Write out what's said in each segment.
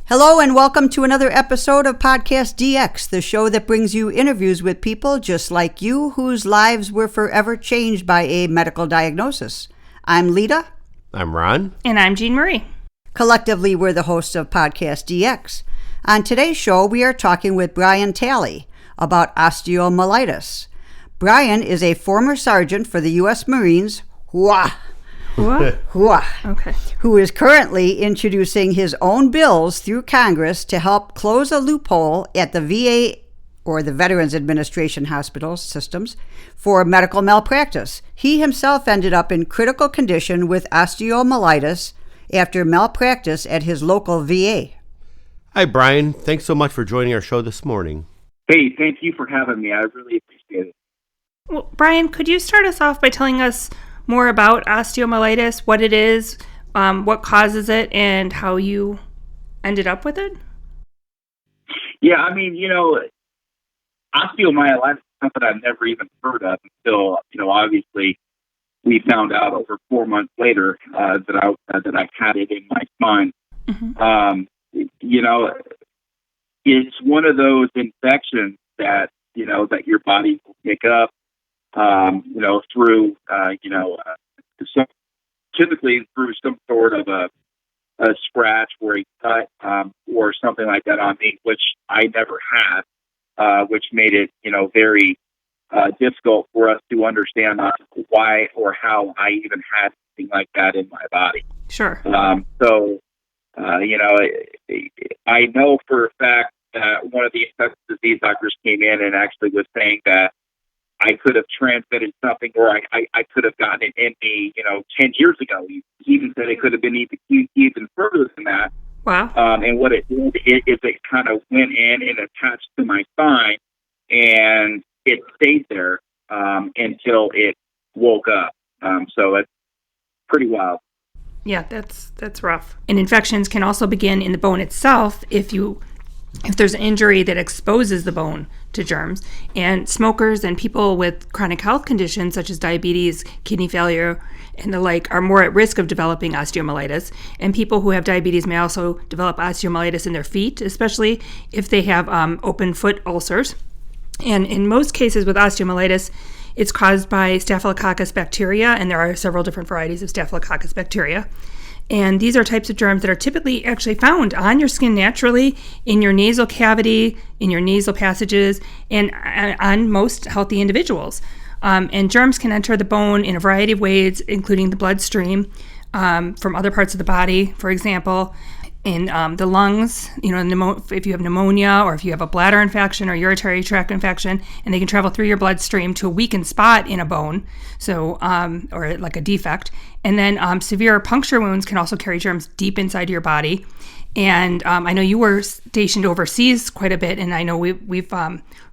Hello and welcome to another episode of PodcastDX, the show that brings you interviews with people just like you whose lives were forever changed by a medical diagnosis. I'm Lita. I'm Ron. And I'm Jean Marie. Collectively, we're the hosts of PodcastDX. On today's show, we are talking with Brian Talley about osteomyelitis. Brian is a former sergeant for the U.S. Marines, Okay. who is currently introducing his own bills through Congress to help close a loophole at the VA or the Veterans Administration hospital systems for medical malpractice. He himself ended up in critical condition with osteomyelitis after malpractice at his local VA. Hi, Brian. Thanks so much for joining our show this morning. Hey, thank you for having me. I really appreciate it. Well, Brian, could you start us off by telling us more about osteomyelitis, what it is, what causes it, and how you ended up with it? Yeah, osteomyelitis is something I've never even heard of until, obviously we found out over 4 months later that I had it in my spine. Mm-hmm. It's one of those infections that, that your body will pick up, through, typically through some sort of a scratch or a cut or something like that on me, which I never had, which made it, very difficult for us to understand why or how I even had something like that in my body. Sure. I know for a fact that one of the infectious disease doctors came in and actually was saying that I could have transmitted something, or I could have gotten it in me, 10 years ago. He even said it could have been even further than that. Wow. And what it did is it kind of went in and attached to my spine, and it stayed there until it woke up. So it's pretty wild. Yeah, that's rough. And infections can also begin in the bone itself if there's an injury that exposes the bone to germs. And smokers and people with chronic health conditions such as diabetes, kidney failure, and the like are more at risk of developing osteomyelitis. And people who have diabetes may also develop osteomyelitis in their feet, especially if they have open foot ulcers. And in most cases with osteomyelitis, it's caused by Staphylococcus bacteria, and there are several different varieties of Staphylococcus bacteria. And these are types of germs that are typically actually found on your skin naturally, in your nasal cavity, in your nasal passages, and on most healthy individuals. And germs can enter the bone in a variety of ways, including the bloodstream from other parts of the body, for example, in the lungs, if you have pneumonia or if you have a bladder infection or urinary tract infection, and they can travel through your bloodstream to a weakened spot in a bone, or like a defect. And then severe puncture wounds can also carry germs deep inside your body. And I know you were stationed overseas quite a bit, and I know we've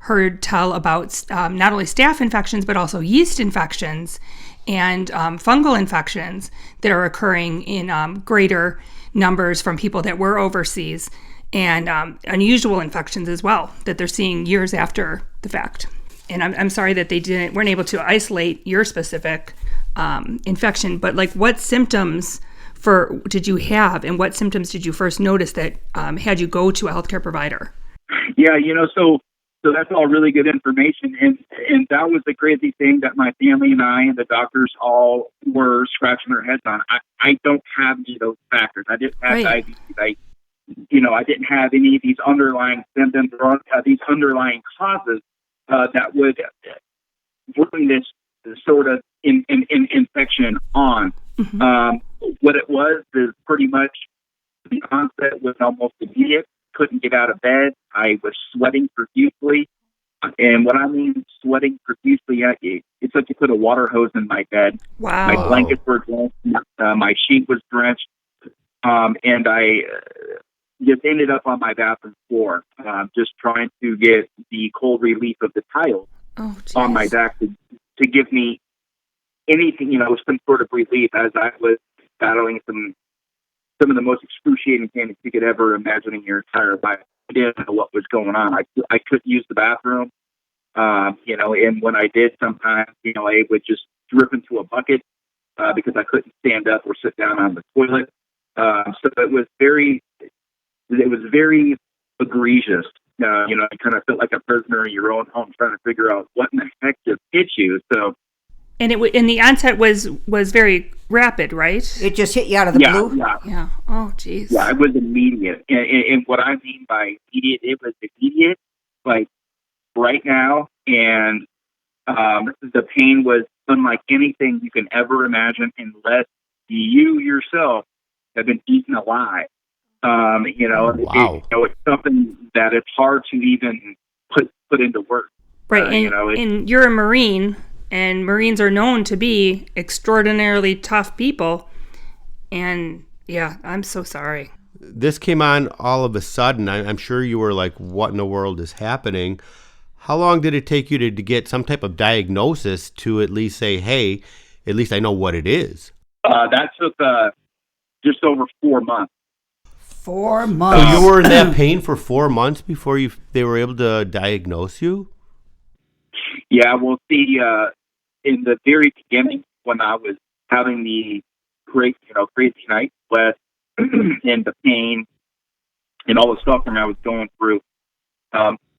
heard tell about not only staph infections, but also yeast infections and fungal infections that are occurring in greater numbers from people that were overseas, and unusual infections as well that they're seeing years after the fact. And I'm sorry that they weren't able to isolate your specific infection, but like what symptoms did you have, and what symptoms did you first notice that had you go to a healthcare provider? Yeah, so that's all really good information, and that was the crazy thing that my family and I and the doctors all were scratching their heads on. I don't have any of those factors. I didn't have diabetes. I didn't have any of these underlying symptoms or these underlying causes that would bring this sort of infection on. Mm-hmm. What it was is pretty much the onset was almost immediate. Couldn't get out of bed. I was sweating profusely. And what I mean sweating profusely, it's like you put a water hose in my bed. Wow. My blankets were drenched. My sheet was drenched. And I just ended up on my bathroom floor, just trying to get the cold relief of the tiles on my back to give me anything, some sort of relief as I was battling some of the most excruciating pain you could ever imagine in your entire life. I didn't know what was going on. I couldn't use the bathroom, and when I did sometimes, I would just drip into a bucket because I couldn't stand up or sit down on the toilet. So it was very, it was very egregious. You kind of felt like a prisoner in your own home trying to figure out what in the heck just hit you. So, and the onset was very rapid, right? It just hit you out of the blue? Yeah. Oh, geez. Yeah, it was immediate. And what I mean by immediate, it was immediate, like right now. And the pain was unlike anything you can ever imagine unless you yourself have been eaten alive. Wow. It's something that it's hard to even put into words. Right, and you're a Marine, and Marines are known to be extraordinarily tough people. And yeah, I'm so sorry. This came on all of a sudden. I'm sure you were like, what in the world is happening? How long did it take you to get some type of diagnosis to at least say, hey, at least I know what it is? That took just over 4 months. 4 months. So you were in that pain for 4 months before they were able to diagnose you? Yeah, well, see, in the very beginning, when I was having the crazy night sweat and the pain and all the suffering I was going through,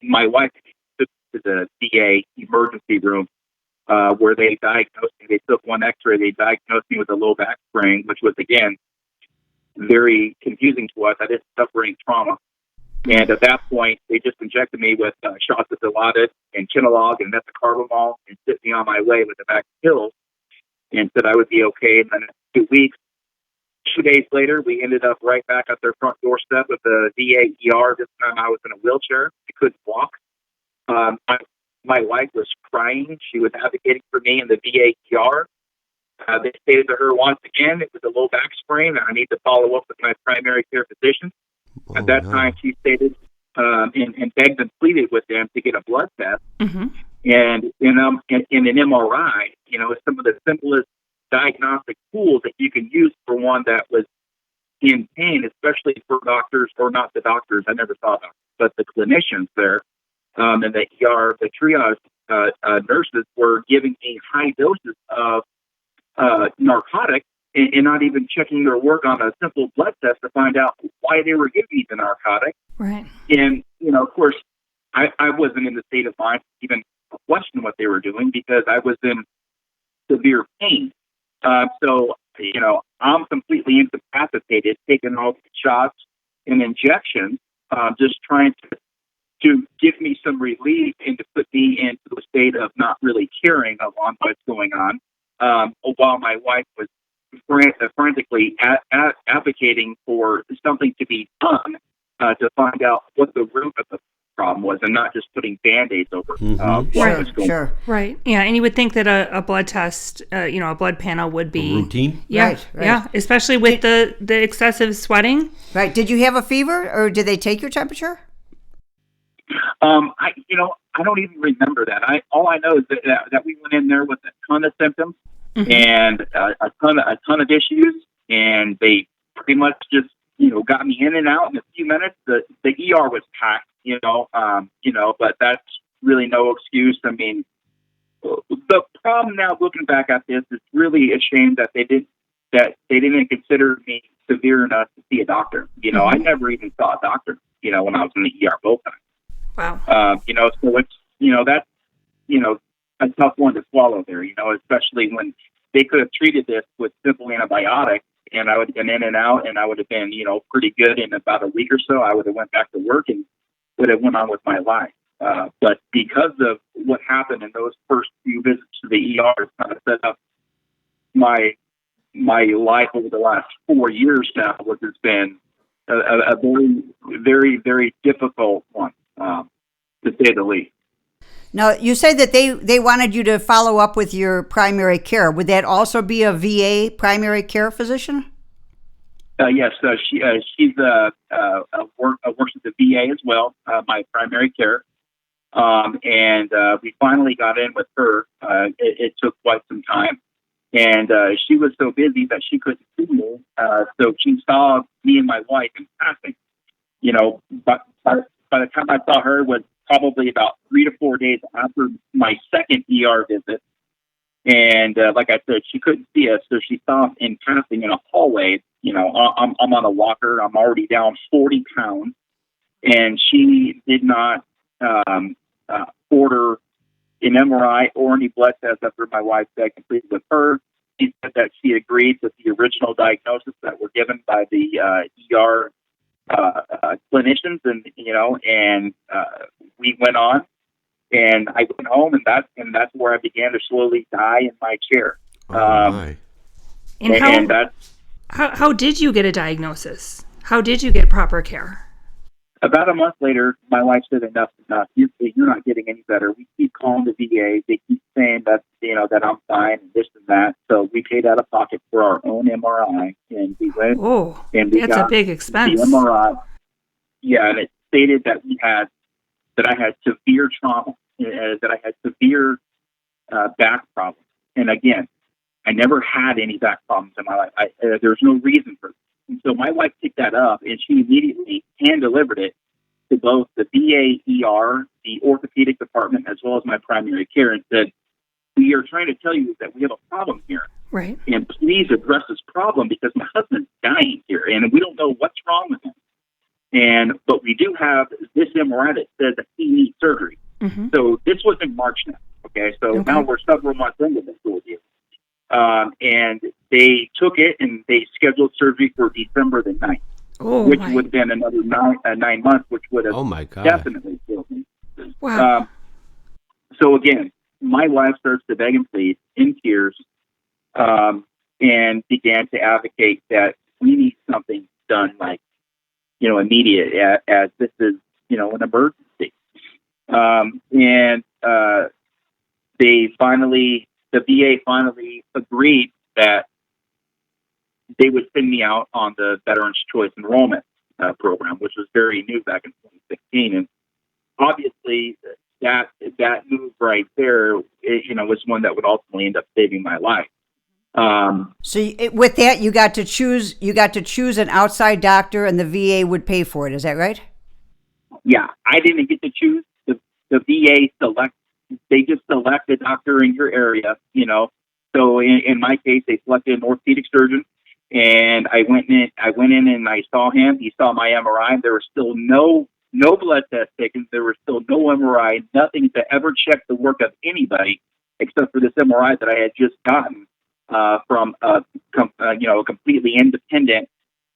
my wife took me to the VA emergency room where they diagnosed me. They took one X-ray. They diagnosed me with a low back sprain, which was, again, very confusing to us. I didn't suffer any trauma. And at that point, they just injected me with shots of Dilaudid and Kinalog and methocarbamol and sent me on my way with the back pills and said I would be okay. And then in 2 weeks, 2 days later, we ended up right back at their front doorstep with the VA ER. This time I was in a wheelchair. I couldn't walk. My wife was crying. She was advocating for me in the VA ER. They stated to her once again, it was a low back sprain, and I need to follow up with my primary care physician. At that time, she stated and begged and pleaded with them to get a blood test. Mm-hmm. And in an MRI, it's some of the simplest diagnostic tools that you can use for one that was in pain, especially for doctors, or not the doctors, I never saw them, but the clinicians there and the ER, the triage nurses were giving me high doses of narcotic and not even checking their work on a simple blood test to find out why they were giving me the narcotic. Right. And, of course, I wasn't in the state of mind to even question what they were doing because I was in severe pain. So, I'm completely incapacitated, taking all the shots and injections, just trying to give me some relief and to put me into a state of not really caring on what's going on, while my wife was frantically advocating for something to be done to find out what the root of the problem was and not just putting Band-Aids over what was going on. Right. Yeah, and you would think that a blood test, a blood panel would be... routine? Yeah, right. Yeah, especially with the excessive sweating. Right. Did you have a fever, or did they take your temperature? I don't even remember that. All I know is that we went in there with a ton of symptoms and a ton of issues, and they pretty much just got me in and out in a few minutes. The ER was packed, but that's really no excuse. I mean, the problem now, looking back at this, is really a shame that they didn't consider me severe enough to see a doctor. I never even saw a doctor. When I was in the ER both times. Wow. So it's, that's, a tough one to swallow there, especially when they could have treated this with simple antibiotics and I would have been in and out and I would have been, pretty good in about a week or so. I would have went back to work and would have went on with my life. But because of what happened in those first few visits to the ER, it's kind of set up my life over the last 4 years now, which has been a very, very, very difficult one, to say the least. Now, you said that they wanted you to follow up with your primary care. Would that also be a VA primary care physician? Yes, she's works at the VA as well, my primary care. And we finally got in with her. It took quite some time. And she was so busy that she couldn't see me. So she saw me and my wife in passing. But by the time I saw her was probably about 3 to 4 days after my second ER visit. And like I said, she couldn't see us, so she saw us in passing in a hallway. I'm on a walker. I'm already down 40 pounds, and she did not order an MRI or any blood tests after my wife had completed with her. She said that she agreed with the original diagnosis that were given by the ER clinicians, and we went on. And I went home, and that's where I began to slowly die in my chair. And how did you get a diagnosis? How did you get proper care? About a month later, my wife said, "Enough's enough. You're not getting any better. We keep calling the VA. They keep saying that that I'm fine and this and that." So we paid out of pocket for our own MRI, and we went. Oh, and we that's got a big expense. The MRI. Yeah, and it stated that I had severe trauma. That I had severe back problems. And again, I never had any back problems in my life. There's no reason for it. And so my wife picked that up, and she immediately hand-delivered it to both the VA ER, the orthopedic department, as well as my primary care, and said, "We are trying to tell you that we have a problem here. Right. And please address this problem because my husband's dying here, and we don't know what's wrong with him. But we do have this MRI that says that he needs surgery." Mm-hmm. So this was in March now. Okay, so now we're several months into this ordeal. And they took it and they scheduled surgery for December the 9th, which would have been another 9 months, which would have definitely killed me. Wow. So again, my wife starts to beg and plead in tears, and began to advocate that we need something done, like, immediate, as this is, an emergency. The VA finally agreed that they would send me out on the Veterans Choice Enrollment program, which was very new back in 2016. And obviously that move right there, was one that would ultimately end up saving my life. With that, you got to choose an outside doctor, and the VA would pay for it. Is that right? Yeah, I didn't get to choose. The VA they just select a doctor in your area, So in my case, they selected an orthopedic surgeon, and I went in and I saw him. He saw my MRI. There was still no blood test taken. There was still no MRI, nothing to ever check the work of anybody except for this MRI that I had just gotten from a completely independent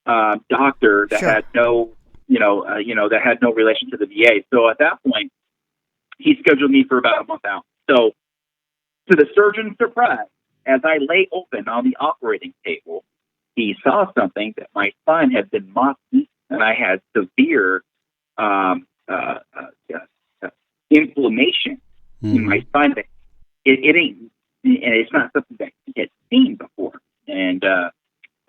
doctor that had no that had no relation to the VA. So at that point, he scheduled me for about a month out. So to the surgeon's surprise, as I lay open on the operating table, he saw something that my spine had been moth-eaten, and I had severe inflammation in my spine. It ain't, and it's not something that he had seen before. And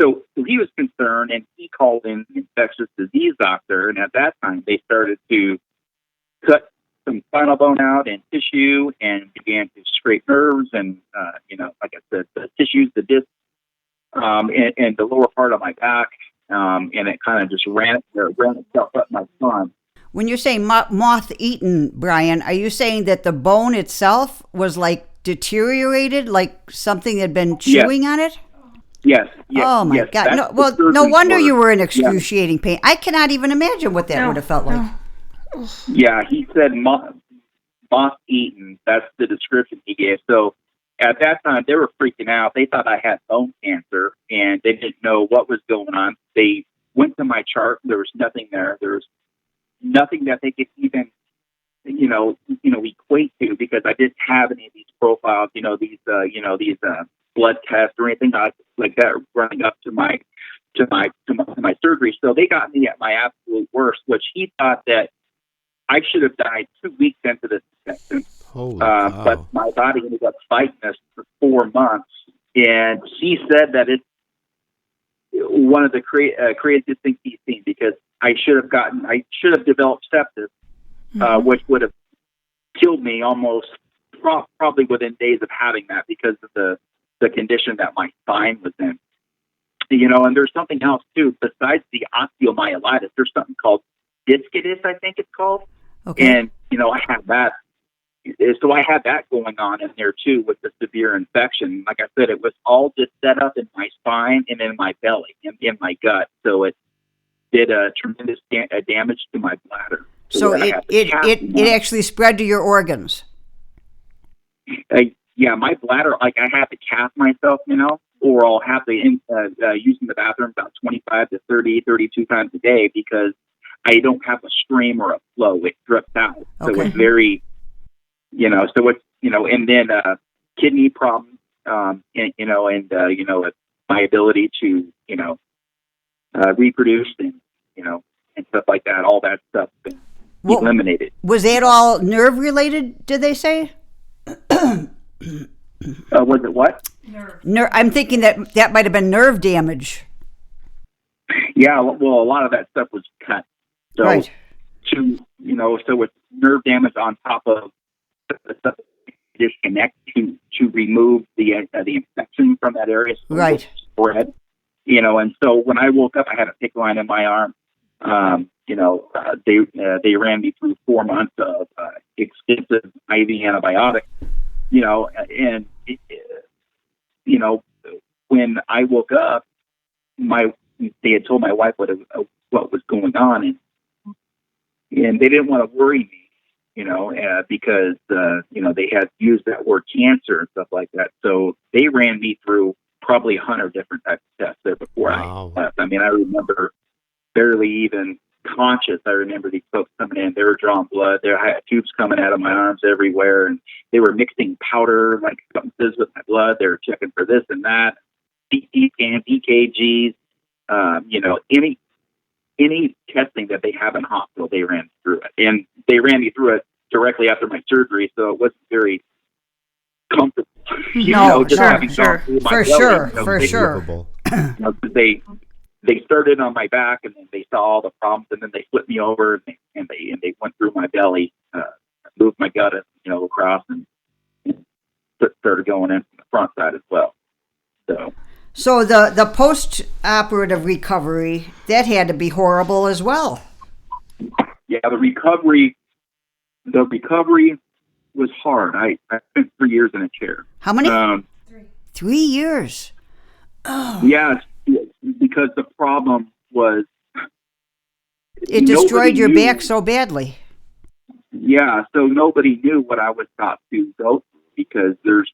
so he was concerned, and he called in an infectious disease doctor. And at that time, they started to cut some spinal bone out and tissue, and began to scrape nerves and, like I said, the tissues, the discs, and the lower part of my back. And it kind of just ran itself up my spine. When you're saying moth-eaten, Brian, are you saying that the bone itself was like deteriorated, like something had been chewing on it? Yes. Oh my God! No wonder you were in excruciating pain. I cannot even imagine what that would have felt like. Yeah, he said moth-eaten. That's the description he gave. So at that time, they were freaking out. They thought I had bone cancer, and they didn't know what was going on. They went to my chart. There was nothing there. There was nothing that they could even, equate to, because I didn't have any of these profiles, these blood tests or anything like that running up to my surgery. So they got me at my absolute worst, which he thought that I should have died 2 weeks into this infection. But my body ended up fighting this for 4 months. And he said that it's one of the craziest things he's seen, because I should have developed sepsis, which would have killed me almost probably within days of having that, because of the condition that my spine was in. And there's something else too, besides the osteomyelitis. There's something called discitis, I think it's called. Okay. And, I have that. So I had that going on in there too, with the severe infection. Like I said, it was all just set up in my spine and in my belly and in my gut. So it did a tremendous damage to my bladder. So it actually spread to your organs. Yeah, my bladder, like I had to calf myself, or I'll have to using the bathroom about 25 to 30, 32 times a day because I don't have a stream or a flow. It drips out. So Okay. it's very, and then kidney problems, my ability to, reproduce and stuff like that. All that stuff been eliminated. Was that all nerve related, did they say? Was it what? I'm thinking that might have been nerve damage. Yeah, well, a lot of that stuff was cut. So, right. So it's nerve damage on top of the stuff disconnect to remove the infection from that area. So right. Spread, and so when I woke up, I had a PICC line in my arm. They ran me through 4 months of extensive IV antibiotics. When I woke up, they had told my wife what was going on, and they didn't want to worry me, because they had used that word cancer and stuff like that. So they ran me through probably 100 different types of tests there before I left. I mean, I remember barely even conscious. I remember these folks coming in, they were drawing blood. There I had tubes coming out of my arms everywhere, and they were mixing powder, like substances with my blood. They were checking for this and that, CT scans, EKGs, any testing that they have in hospital, they ran through it. And they ran me through it directly after my surgery, so it wasn't very comfortable. Having gone through my belly, for sure. They started on my back, and then they saw all the problems, and then they flipped me over, and they went through my belly, moved my gut, across, and started going in from the front side as well. So the post-operative recovery, that had to be horrible as well. Yeah, the recovery was hard. I spent 3 years in a chair. How many? 3 years. Oh. Yeah, because the problem was it destroyed your back so badly. Yeah, so nobody knew what I was about to go through because there's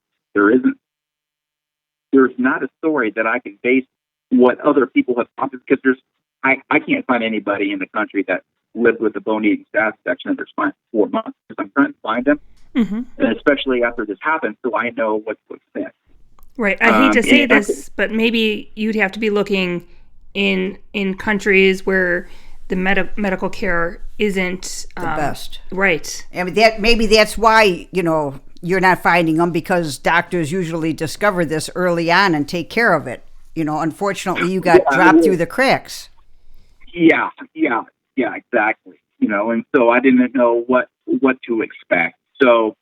not a story that I can base what other people have gone through, because I can't find anybody in the country that lived with a bone-eating staph infection in their spine for 4 months, because I'm trying to find them, and especially after this happened, so I know what to expect. Right. I hate to say this, but maybe you'd have to be looking in countries where the medical care isn't the best. Right. I mean, maybe that's why, you're not finding them, because doctors usually discover this early on and take care of it. Unfortunately, you got dropped through the cracks. Yeah, exactly. And so I didn't know what to expect. So,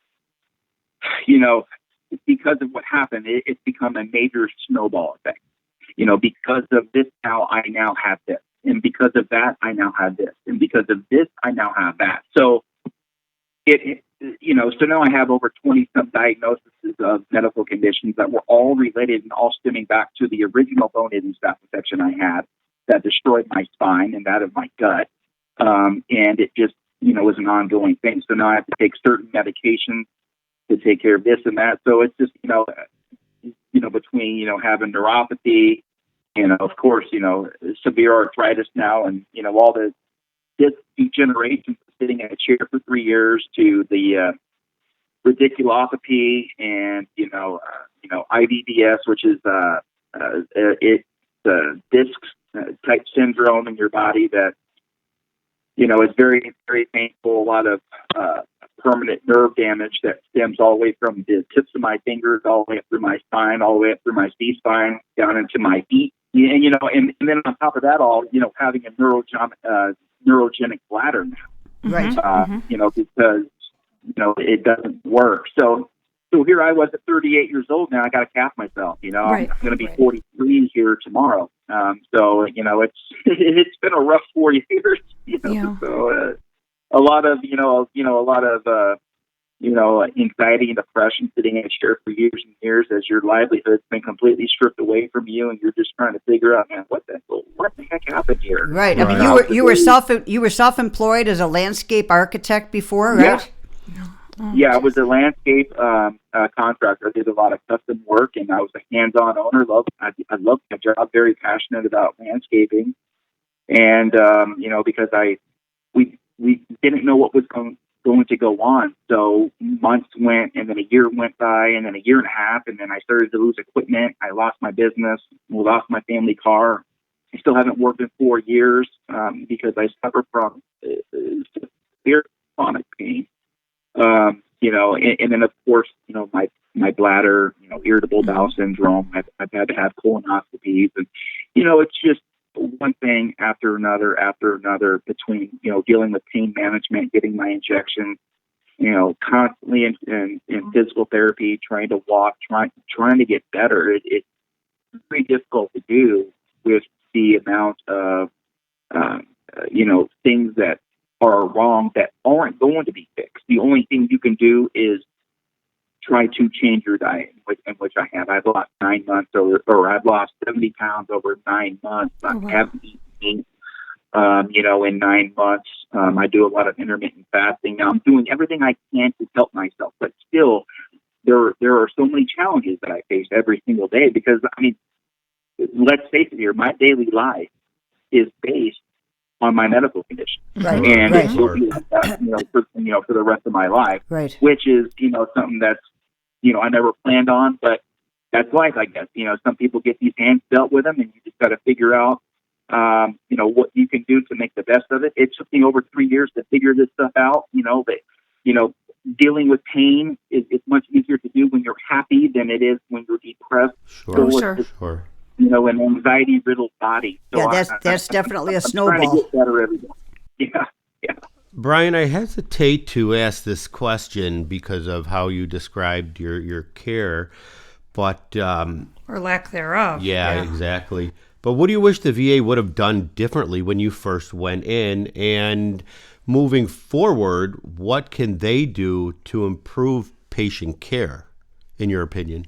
because of what happened, it's become a major snowball effect. Because of this, I now have this. And because of that, I now have this. And because of this, I now have that. So so now I have over 20 some diagnoses of medical conditions that were all related and all stemming back to the original bone-eating staph infection I had that destroyed my spine and that of my gut. And it just, was an ongoing thing. So now I have to take certain medications to take care of this and that. So it's just, between, having neuropathy, of course, severe arthritis now, and, all the disc degeneration, sitting in a chair for 3 years, to the radiculopathy and, IBDS, which is it's the disc type syndrome in your body that, is very, very painful. A lot of permanent nerve damage that stems all the way from the tips of my fingers, all the way up through my spine, all the way up through my C-spine, down into my feet. And then on top of that all, having a neurogenic bladder now. Right. Because, it doesn't work. So here I was at 38 years old now. I got to calf myself, Right. I'm going to be 43 here tomorrow. It's been a rough 4 years, Yeah. So a lot of, anxiety and depression sitting in a chair for years and years as your livelihood's been completely stripped away from you, and you're just trying to figure out, man, what the heck happened here? Right. I mean, you were self-employed as a landscape architect before, right? Yeah, I was a landscape contractor. I did a lot of custom work, and I was a hands-on owner. I loved my job. Very passionate about landscaping, and because we didn't know what was going to go on. So months went, and then a year went by, and then a year and a half, and then I started to lose equipment. I lost my business. Lost my family car. I still haven't worked in 4 years because I suffer from severe chronic pain. And then of course, my bladder, irritable bowel syndrome. I've had to have colonoscopies, and it's just one thing after another between dealing with pain management, getting my injections, constantly in physical therapy, trying to walk, trying to get better. It's very difficult to do with the amount of things that are wrong that aren't going to be fixed. The only thing you can do is try to change your diet, in which I have. I've lost 9 months, or I've lost 70 pounds over 9 months. I haven't eaten, in 9 months. I do a lot of intermittent fasting. Now I'm doing everything I can to help myself, but still, there are so many challenges that I face every single day because, let's face it here, my daily life is based on my medical condition, right. And right. it will be like that, for the rest of my life, right. Which is, something that's, I never planned on, but that's life, I guess. Some people get these hands dealt with them, and you just got to figure out, what you can do to make the best of it. It took me over 3 years to figure this stuff out. But dealing with pain is much easier to do when you're happy than it is when you're depressed. Sure. An anxiety-riddled body. So yeah, that's definitely a snowball. I'm trying to get better every day. Yeah. Brian, I hesitate to ask this question because of how you described your care, but or lack thereof. Yeah, exactly. But what do you wish the VA would have done differently when you first went in? And moving forward, what can they do to improve patient care, in your opinion?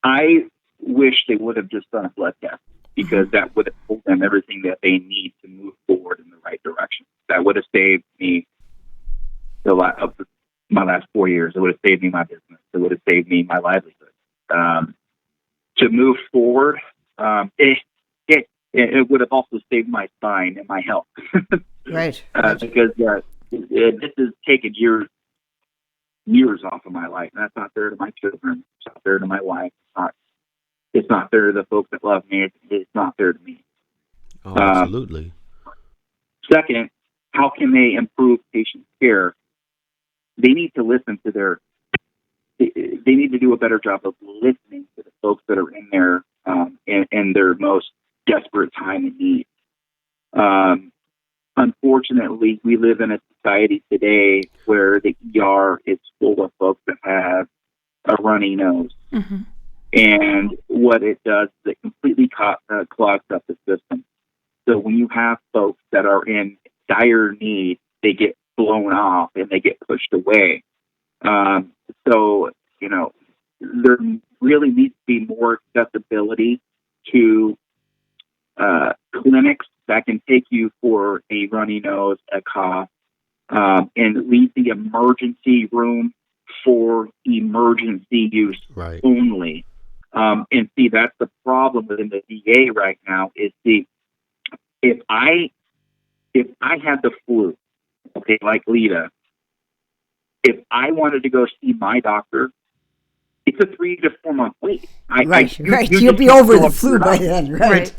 I wish they would have just done a blood test, because that would have told them everything that they need to move forward in the right direction. That would have saved me my last 4 years. It would have saved me my business. It would have saved me my livelihood. To move forward, it would have also saved my spine and my health. Right. Because this has taken years off of my life. And that's not fair to my children. It's not fair to my wife. It's not fair to the folks that love me. It's not fair to me. Oh, absolutely. Second, how can they improve patient care? They need to listen to they need to do a better job of listening to the folks that are in there in their most desperate time and need. Unfortunately, we live in a society today where the ER is full of folks that have a runny nose. Mm-hmm. And what it does is it completely clogs up the system. So when you have folks that are in dire need, they get blown off and they get pushed away. There really needs to be more accessibility to clinics that can take you for a runny nose, a cough, and leave the emergency room for emergency use only. And see, that's the problem within the VA right now is if I had the flu, okay, like Lita, if I wanted to go see my doctor, it's a 3 to 4 month wait. You'll be over the flu by then. Right.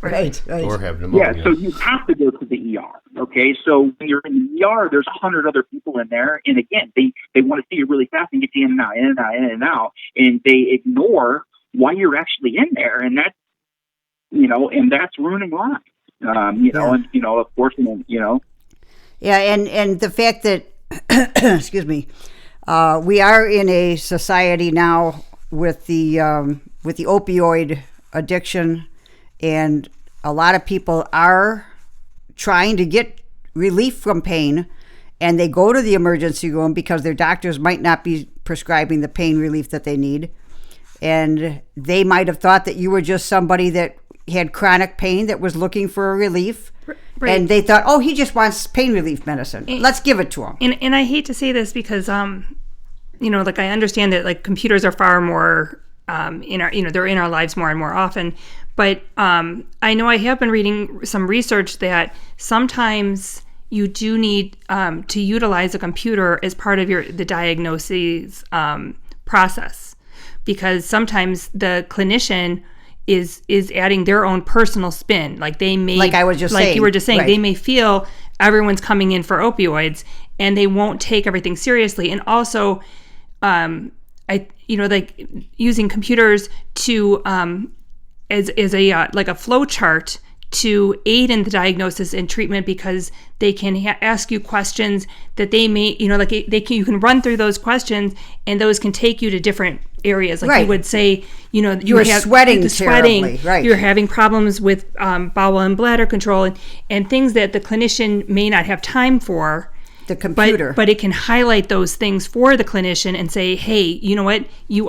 Or have pneumonia. Yeah, so you have to go to the ER. Okay, so when you're in the ER, there's 100 other people in there, and again, they want to see you really fast and get you in and out, and they ignore why you're actually in there, and that's and that's ruining lives. And of course, Yeah, and the fact that excuse me, we are in a society now with the opioid addiction, and a lot of people are trying to get relief from pain, and they go to the emergency room because their doctors might not be prescribing the pain relief that they need. And they might have thought that you were just somebody that had chronic pain that was looking for a relief. Right. And they thought, oh, he just wants pain relief medicine. Let's give it to him. And I hate to say this because, like I understand that like computers are far more they're in our lives more and more often. But I know I have been reading some research that sometimes you do need to utilize a computer as part of the diagnosis process, because sometimes the clinician is adding their own personal spin. Like they may, like I was just saying, you were just saying, right. They may feel everyone's coming in for opioids and they won't take everything seriously. And also, like using computers to as a like a flow chart to aid in the diagnosis and treatment, because they can ask you questions that they may, you can run through those questions and those can take you to different areas. Like right. you would say, you're sweating terribly. Right. You're having problems with bowel and bladder control and things that the clinician may not have time for. The computer. But it can highlight those things for the clinician and say, hey, you know what? You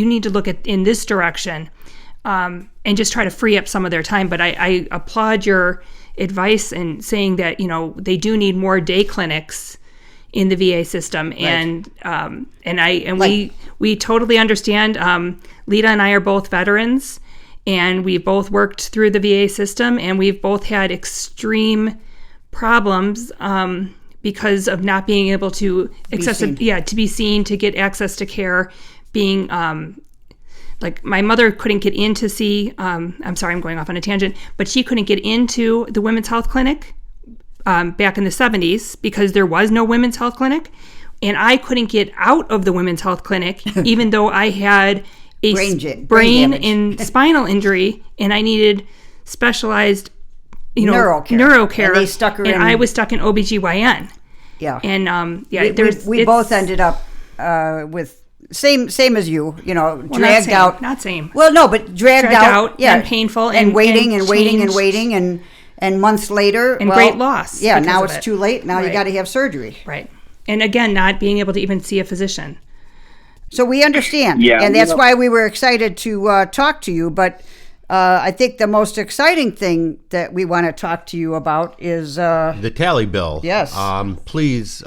need to look at in this direction. And just try to free up some of their time. But I applaud your advice in saying that, they do need more day clinics in the VA system. Right. And we totally understand. Lita and I are both veterans, and we both worked through the VA system, and we've both had extreme problems because of not being able to be seen, to get access to care, being like my mother couldn't get in to see, I'm sorry, I'm going off on a tangent, but she couldn't get into the women's health clinic back in the 70s because there was no women's health clinic. And I couldn't get out of the women's health clinic, even though I had a brain and spinal injury and I needed specialized, neurocare. And they stuck her in. I was stuck in OBGYN. Yeah. And we both ended up with same as you, dragged out. Not same. Well, no, but dragged out. Yeah. And painful and waiting and months later. And great loss. Yeah, now it's too late. Now right. You got to have surgery. Right. And again, not being able to even see a physician. So we understand. Yeah, and that's why we were excited to talk to you. But I think the most exciting thing that we want to talk to you about is the tally bill. Yes. Please,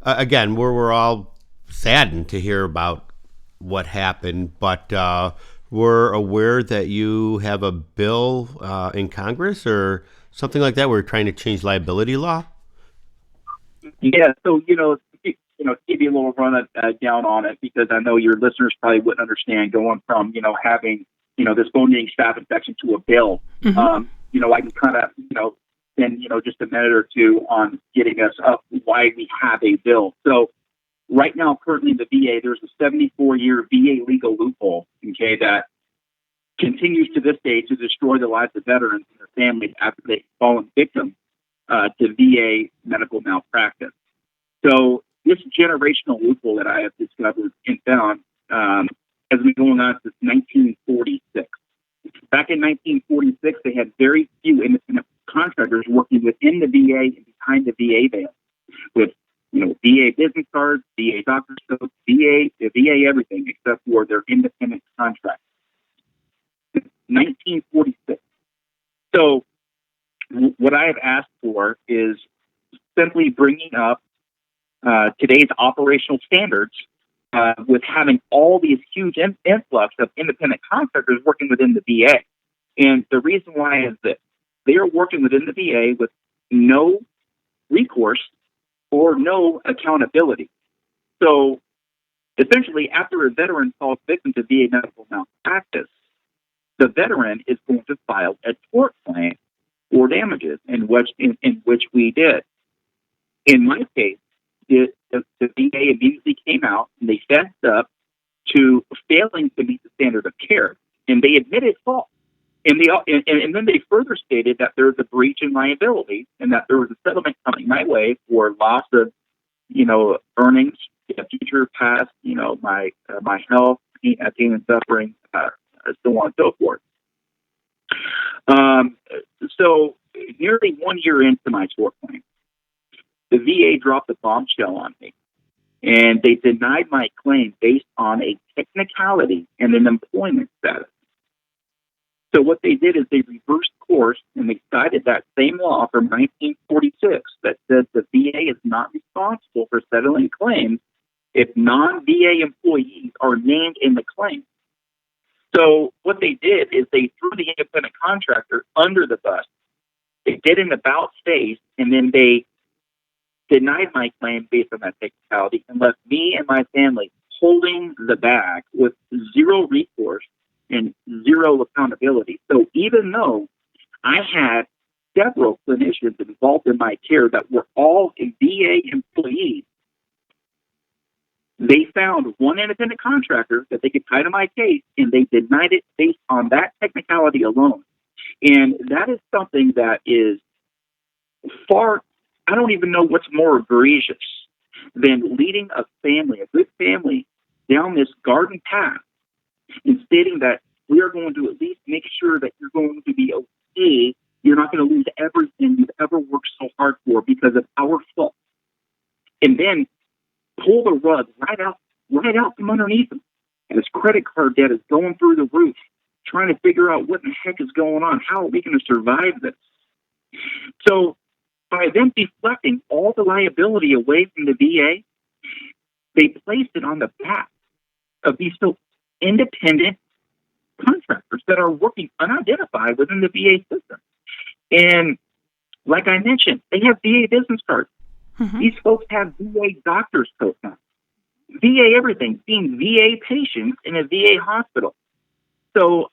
again, we're all saddened to hear about what happened, but we're aware that you have a bill in Congress or something like that. We're trying to change liability law. Yeah, so give you a little run down on it, because I know your listeners probably wouldn't understand going from having this bone-eating staph infection to a bill. Mm-hmm. I can kind of spend just a minute or two on getting us up why we have a bill. So right now, currently in the VA, there's a 74-year VA legal loophole, okay, that continues to this day to destroy the lives of veterans and their families after they've fallen victim to VA medical malpractice. So this generational loophole that I have discovered and found has been going on since 1946. Back in 1946, they had very few independent contractors working within the VA and behind the VA veil with VA business cards, VA doctor's notes, VA everything except for their independent contractors. 1946. So what I have asked for is simply bringing up today's operational standards with having all these huge influx of independent contractors working within the VA. And the reason why is that they are working within the VA with no recourse or no accountability. So essentially, after a veteran falls victim to VA medical malpractice, the veteran is going to file a tort claim for damages, in which we did. In my case, the VA immediately came out and they fessed up to failing to meet the standard of care, and they admitted fault. And then they further stated that there was a breach in liability and that there was a settlement coming my way for loss of, earnings, future past, my health, pain and suffering, so on and so forth. So nearly 1 year into my tort claim, the VA dropped a bombshell on me. And they denied my claim based on a technicality and an employment status. So what they did is they reversed course and they cited that same law from 1946 that says the VA is not responsible for settling claims if non-VA employees are named in the claim. So what they did is they threw the independent contractor under the bus. They did an about face, and then they denied my claim based on that technicality and left me and my family holding the bag with zero recourse and zero accountability. So even though I had several clinicians involved in my care that were all VA employees, they found one independent contractor that they could tie to my case, and they denied it based on that technicality alone. And that is something that is far, I don't even know what's more egregious than leading a family, a good family, down this garden path and stating that we are going to at least make sure that you're going to be okay. You're not going to lose everything you've ever worked so hard for because of our fault. And then pull the rug right out from underneath them. And his credit card debt is going through the roof, trying to figure out what the heck is going on. How are we going to survive this? So by them deflecting all the liability away from the VA, they placed it on the back of these so independent contractors that are working unidentified within the VA system. And like I mentioned, they have VA business cards. Mm-hmm. These folks have VA doctor's codes now. VA everything, seeing VA patients in a VA hospital. So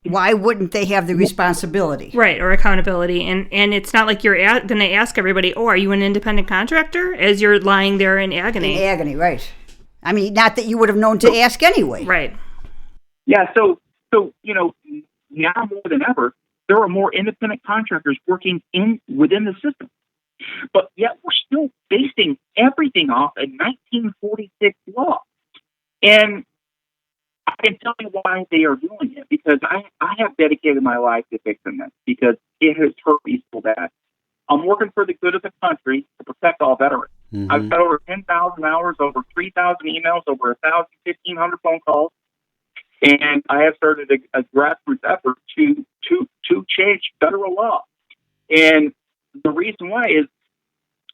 why wouldn't they have the responsibility? Right, or accountability. And it's not like you're going to ask everybody, oh, are you an independent contractor? As you're lying there in agony. In agony, right. I mean, not that you would have known to ask anyway. Right. Yeah, so now more than ever, there are more independent contractors working within the system. But yet we're still basing everything off a 1946 law. And I can tell you why they are doing it, because I have dedicated my life to fixing this, because it has hurt me so bad. I'm working for the good of the country to protect all veterans. Mm-hmm. I've got over 10,000 hours, over 3,000 emails, over 1,500 phone calls, and I have started a grassroots effort to change federal law. And the reason why is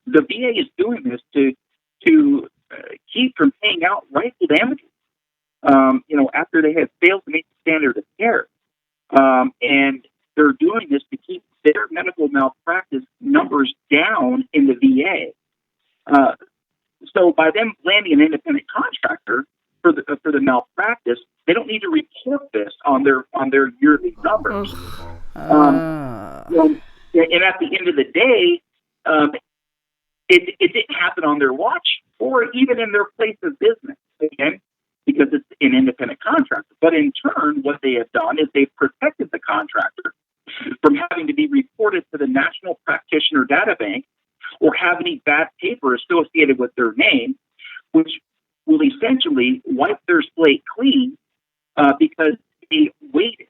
the VA is doing this to keep from paying out rightful damages. After they have failed to meet the standard of care, and they're doing this to keep their medical malpractice numbers down in the VA. So by them landing an independent contractor for the malpractice, they don't need to report this on their yearly numbers. And at the end of the day, it didn't happen on their watch or even in their place of business, again, because it's an independent contractor. But in turn, what they have done is they've protected the contractor from having to be reported to the National Practitioner Data Bank or have any bad paper associated with their name, which will essentially wipe their slate clean because they waited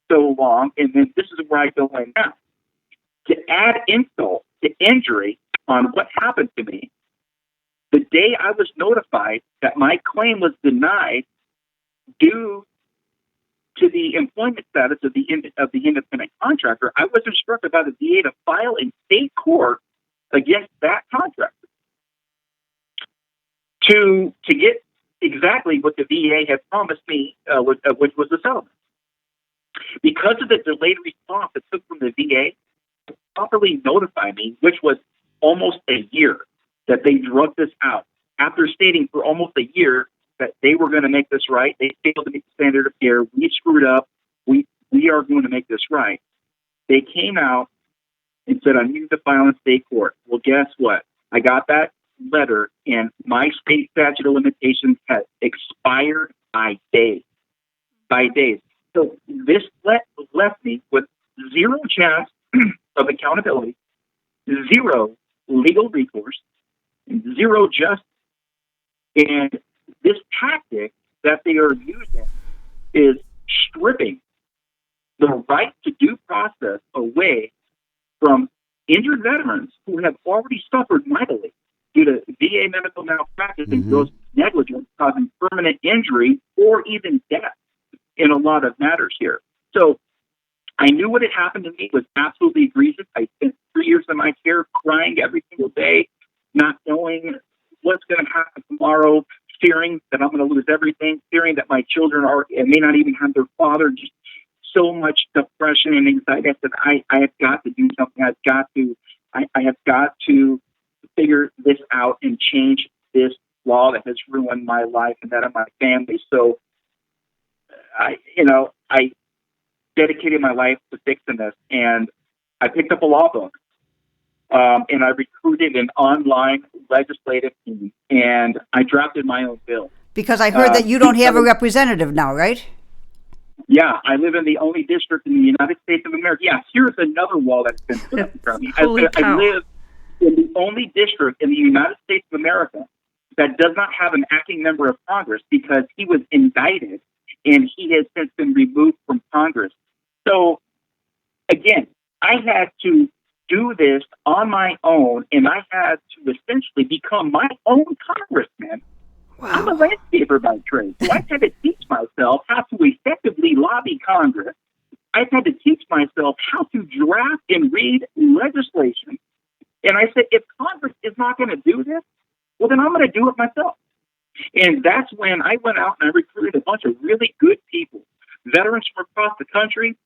so long. And then this is where I go in now. To add insult to injury on what happened to me, the day I was notified that my claim was denied due to the employment status of the independent contractor, I was instructed by the VA to file in state court against that contractor to get exactly what the VA had promised me, which was the settlement. Because of the delayed response it took from the VA to properly notify me, which was almost a year that they drugged this out, after stating for almost a year that they were going to make this right. They failed to meet the standard of care. We screwed up. We are going to make this right. They came out and said, I needed to file in state court. Well, guess what? I got that letter, and my state statute of limitations has expired by days. So this left me with zero chance of accountability, zero legal recourse, zero justice. And this tactic that they are using is stripping the right to due process away from injured veterans who have already suffered mightily due to VA medical malpractice and gross negligence causing permanent injury or even death in a lot of matters here. So I knew what had happened to me was absolutely egregious. I spent 3 years in my care crying every single day, not knowing what's going to happen tomorrow, fearing that I'm going to lose everything, fearing that my children may not even have their father, just so much depression and anxiety. I said, I have got to do something. I have got to figure this out and change this law that has ruined my life and that of my family. So I dedicated my life to fixing this, and I picked up a law book, and I recruited an online legislative team, and I drafted my own bill. Because I heard that you don't have a representative now, right? Yeah, I live in the only district in the United States of America. Yeah, here's another wall that's been put up in front of me. I live in the only district in the United States of America that does not have an acting member of Congress because he was indicted and he has since been removed from Congress. So, again, I had to do this on my own, and I had to essentially become my own congressman. Wow. I'm a landscaper by trade, so I had to teach myself how to effectively lobby Congress. I had to teach myself how to draft and read legislation. And I said, if Congress is not going to do this, well, then I'm going to do it myself. And that's when I went out and I recruited a bunch of really good people, veterans from across the country,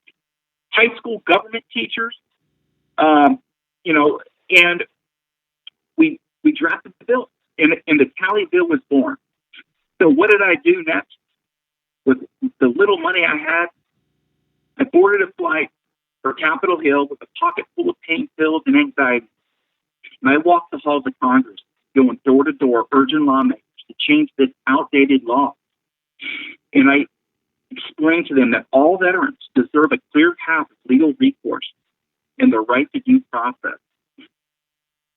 high school government teachers, and we drafted the bill, and the Tally bill was born. So what did I do next? With the little money I had, I boarded a flight for Capitol Hill with a pocket full of pain pills and anxiety. And I walked the halls of Congress, going door to door, urging lawmakers to change this outdated law. And I explained to them that all veterans deserve a clear path of legal recourse and the right to due process.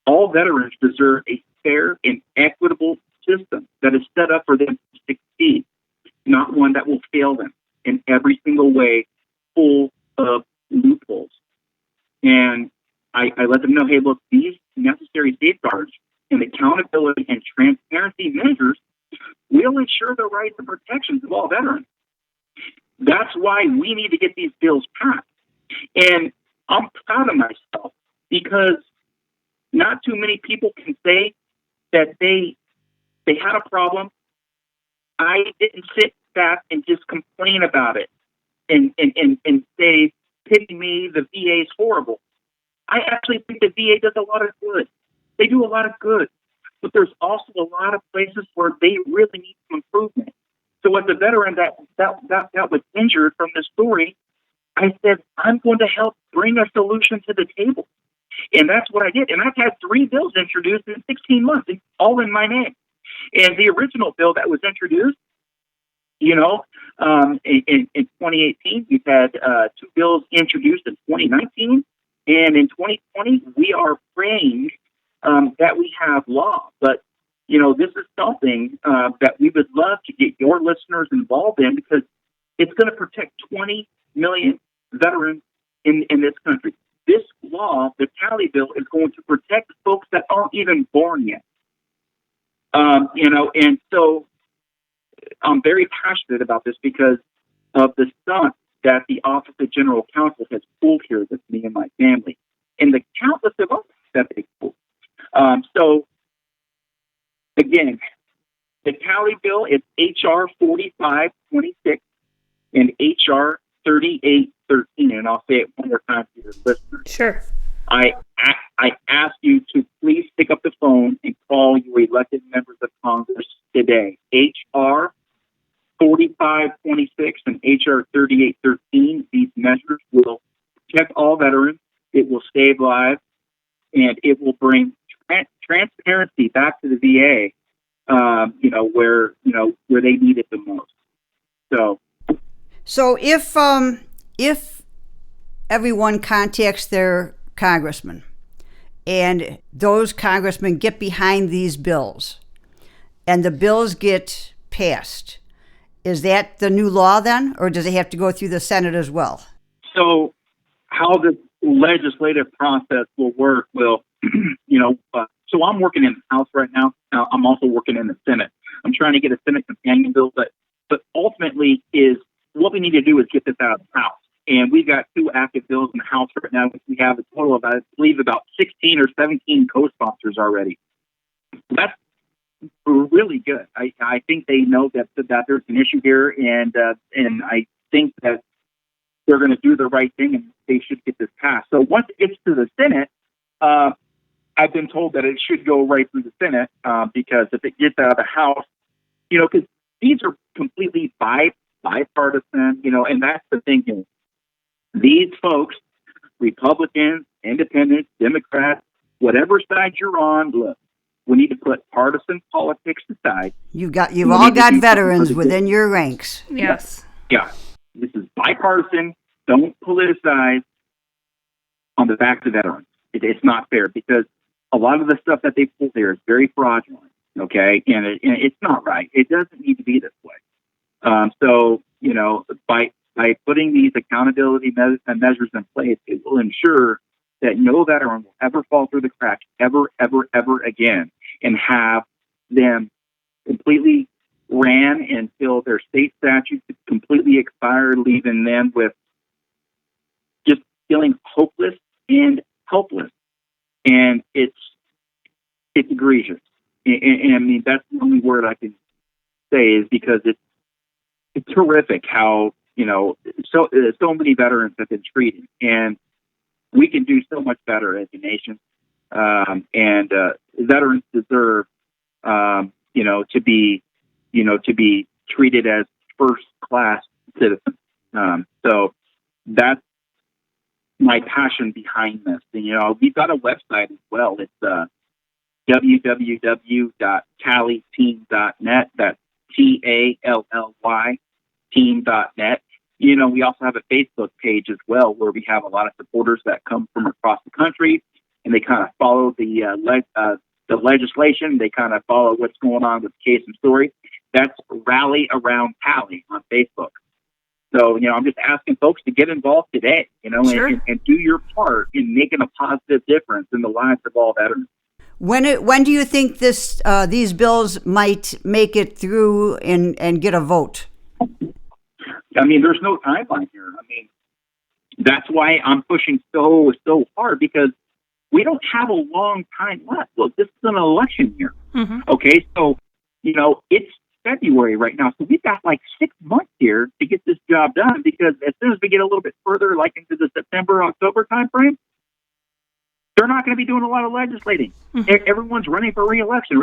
All veterans deserve a fair and equitable system that is set up for them to succeed, not one that will fail them in every single way, full of loopholes. And I let them know, hey, look, these necessary safeguards and accountability and transparency measures will ensure the rights and protections of all veterans. That's why we need to get these bills passed. And I'm proud of myself because not too many people can say that they had a problem. I didn't sit back and just complain about it and say, pity me, the VA is horrible. I actually think the VA does a lot of good. They do a lot of good. But there's also a lot of places where they really need some improvement. So as a veteran that was injured from this story, I said, I'm going to help bring a solution to the table. And that's what I did. And I've had 3 bills introduced in 16 months, all in my name. And the original bill that was introduced, in 2018, we've had 2 bills introduced in 2019. And in 2020, we are praying that we have law. But, this is something that we would love to get your listeners involved in because it's going to protect 20 million veterans in this country. This law, the Tally bill, is going to protect folks that aren't even born yet. And so I'm very passionate about this because of the stunt that the Office of General Counsel has pulled here with me and my family, and the countless of others that they pulled. So, again, the Tally bill is H.R. 4526 and H.R. 3813, and I'll say it one more time for your listeners. Sure. I ask you to please pick up the phone and call your elected members of Congress today. H.R. 4526 and H.R. 3813. These measures will protect all veterans. It will save lives, and it will bring transparency back to the VA. Where they need it the most. So if everyone contacts their congressman and those congressmen get behind these bills and the bills get passed, is that the new law then, or does it have to go through the Senate as well? So how the legislative process will work will, so I'm working in the House right now. I'm also working in the Senate. I'm trying to get a Senate companion bill, but ultimately is what we need to do is get this out of the House. And we've got 2 active bills in the House right now. We have a total of, I believe, about 16 or 17 co-sponsors already. That's really good. I think they know that there's an issue here, and I think that they're going to do the right thing, and they should get this passed. So once it gets to the Senate, I've been told that it should go right through the Senate because if it gets out of the House, because these are completely bipartisan, and that's the thing here. These folks, Republicans, Independents, Democrats, whatever side you're on, look, we need to put partisan politics aside. You've all got veterans within your ranks. Yes. Yeah. This is bipartisan. Don't politicize on the backs of veterans. It's not fair because a lot of the stuff that they pull there is very fraudulent. Okay, and it's not right. It doesn't need to be this way. So by putting these accountability measures in place, it will ensure that no veteran will ever fall through the cracks ever again, and have them completely ran until their state statutes completely expired, leaving them with just feeling hopeless and helpless. And it's egregious. And I mean, that's the only word I can say is because it's horrific how, so many veterans have been treated, and we can do so much better as a nation. And veterans deserve, to be treated as first class citizens. So that's my passion behind this. And, we've got a website as well. It's www.tallyteam.net. That's TALLY team.net. We also have a Facebook page as well where we have a lot of supporters that come from across the country, and they kind of follow the legislation. They kind of follow what's going on with the case and story. That's Rally Around Tally on Facebook. So, I'm just asking folks to get involved today, Sure. and do your part in making a positive difference in the lives of all veterans. When do you think these bills might make it through and get a vote? I mean, there's no timeline here. I mean, that's why I'm pushing so hard, because we don't have a long time left. Look, this is an election year. Mm-hmm. Okay, so, it's February right now. So we've got like 6 months here to get this job done, because as soon as we get a little bit further, like into the September, October timeframe, they're not going to be doing a lot of legislating. Mm-hmm. Everyone's running for re-election.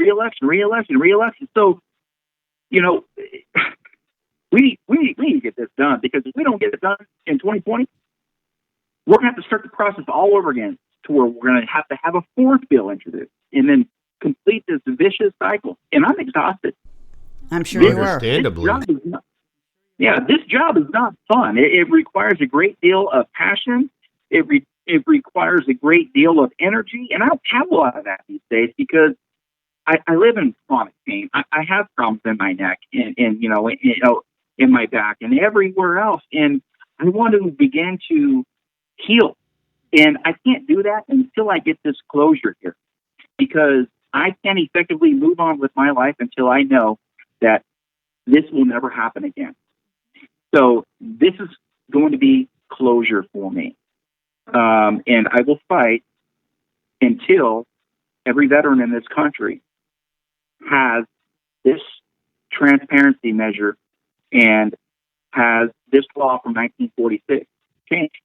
So, we need to get this done, because if we don't get it done in 2020, we're going to have to start the process all over again, to where we're going to have a fourth bill introduced and then complete this vicious cycle. And I'm exhausted. I'm sure you are. Understandably. This job is not fun. It requires a great deal of passion. It requires a great deal of energy, and I don't have a lot of that these days because I live in chronic pain. I have problems in my neck and in my back and everywhere else, and I want to begin to heal. And I can't do that until I get this closure here, because I can't effectively move on with my life until I know that this will never happen again. So this is going to be closure for me. And I will fight until every veteran in this country has this transparency measure and has this law from 1946 changed.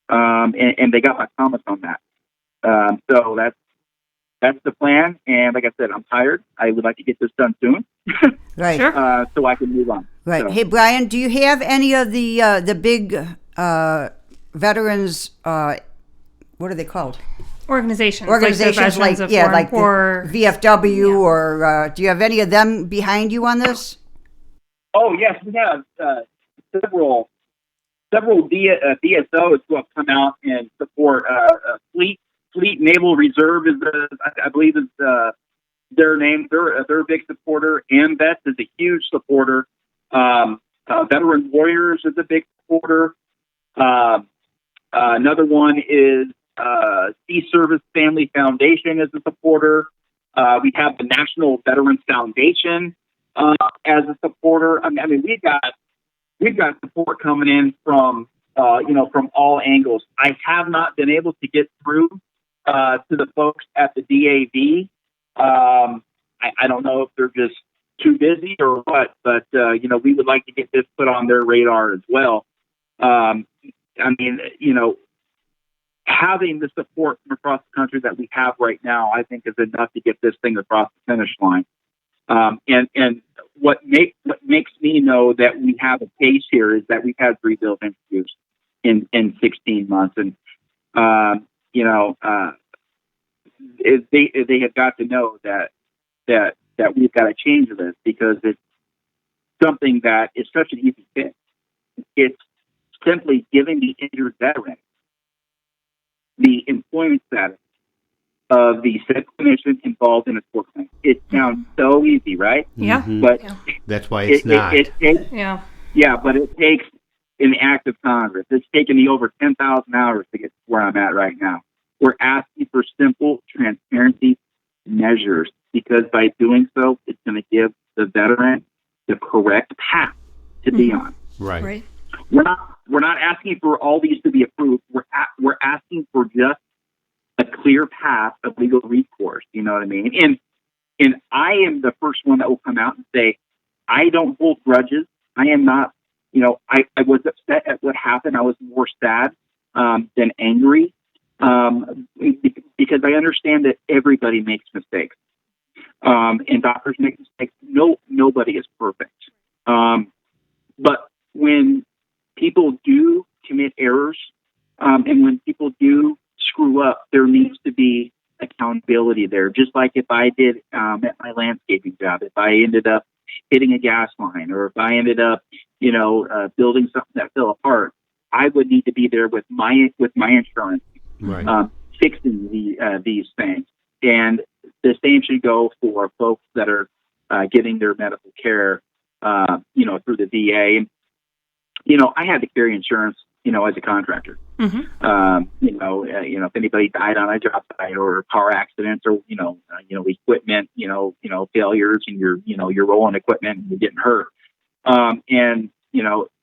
And they got my promise on that. So that's the plan. And like I said, I'm tired. I would like to get this done soon. Right. Sure. So I can move on. Right. So. Hey, Brian, do you have any of the big veterans? What are they called? Organizations like the VFW, or do you have any of them behind you on this? Oh yes, we have several DSOs who have come out and support. Fleet Naval Reserve is I believe is their name. They're a big supporter. AMVETS is a huge supporter. Veteran Warriors is a big supporter. Another one is Sea Service Family Foundation is a supporter. We have the National Veterans Foundation as a supporter. I mean, we've got support coming in from from all angles. I have not been able to get through to the folks at the DAV. I don't know if they're just too busy or what, but we would like to get this put on their radar as well. Having the support from across the country that we have right now, I think, is enough to get this thing across the finish line. And what makes me know that we have a case here is that we've had 3 bills introduced in 16 months, and they have got to know that we've got to change this, because it's something that is such an easy fix. It's simply giving the injured veteran the employment status of the said clinician involved in a sport claim. It sounds so easy, right? Yeah. But that's why it's not. Yeah, but it takes an act of Congress. It's taken me over 10,000 hours to get to where I'm at right now. We're asking for simple transparency measures, because by doing so, it's going to give the veteran the correct path to be on. Right. We're not asking for all these to be approved. We're asking for just a clear path of legal recourse. You know what I mean? And I am the first one that will come out and say, I don't hold grudges. I am not. I was upset at what happened. I was more sad than angry, because I understand that everybody makes mistakes, and doctors make mistakes. Nobody is perfect. But when people do commit errors, and when people do screw up, there needs to be accountability there. Just like if I did at my landscaping job, if I ended up hitting a gas line, or if I ended up, building something that fell apart, I would need to be there with my insurance, fixing these things. And the same should go for folks that are getting their medical care, through the VA. And I had to carry insurance, as a contractor. If anybody died on a job site, or car accidents, or equipment, failures, and you're rolling equipment and you're getting hurt. And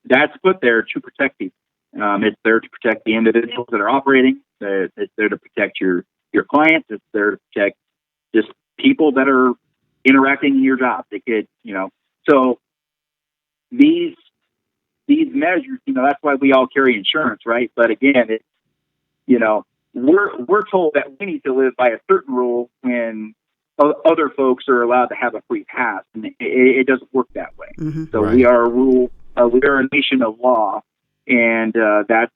that's put there to protect people. It's there to protect the individuals that are operating. It's there to protect your clients. It's there to protect just people that are interacting in your job. They could, so these measures, that's why we all carry insurance, right? But again, we're told that we need to live by a certain rule when other folks are allowed to have a free pass, and it doesn't work that way. So we are we are a nation of law, and that's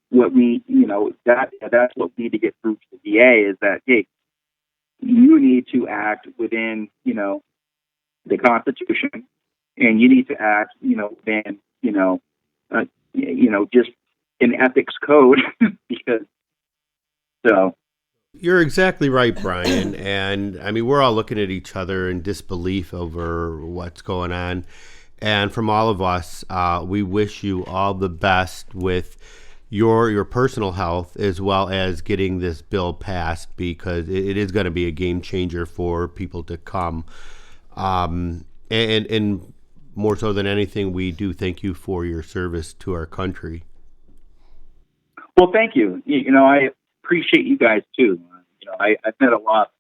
what we, that's what we need to get through to the VA, is that, hey, you need to act within, the Constitution, and you need to act, within, just an ethics code, because so. You're exactly right, Brian. And I mean, we're all looking at each other in disbelief over what's going on. And from all of us, we wish you all the best with your personal health, as well as getting this bill passed, because it is going to be a game changer for people to come. And more so than anything, we do thank you for your service to our country. Well, thank you. I appreciate you guys too. I've met a lot of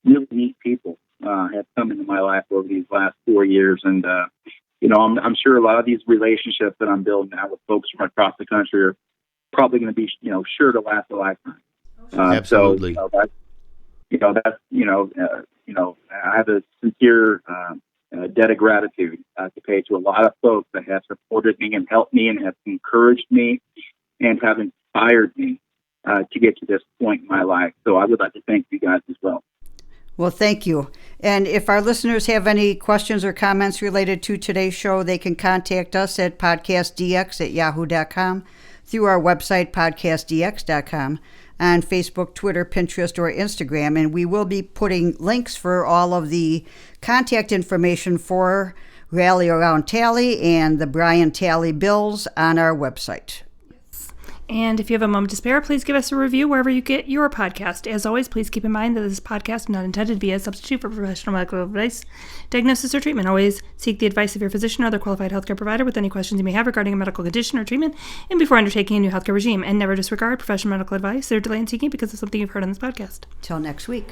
really neat people have come into my life over these last 4 years, and I'm sure a lot of these relationships that I'm building now with folks from across the country are probably going to be sure to last a lifetime. Absolutely. So I have a sincere debt of gratitude to pay to a lot of folks that have supported me and helped me and have encouraged me and have inspired me to get to this point in my life. So I would like to thank you guys as well. Well, thank you. And if our listeners have any questions or comments related to today's show, they can contact us at PodcastDX@yahoo.com, through our website, PodcastDX.com, on Facebook, Twitter, Pinterest, or Instagram. And we will be putting links for all of the contact information for Rally Around Tally and the Brian Tally bills on our website. And if you have a moment to spare, please give us a review wherever you get your podcast. As always, please keep in mind that this podcast is not intended to be a substitute for professional medical advice, diagnosis, or treatment. Always seek the advice of your physician or other qualified healthcare provider with any questions you may have regarding a medical condition or treatment and before undertaking a new healthcare regime. And never disregard professional medical advice or delay in seeking because of something you've heard on this podcast. Till next week.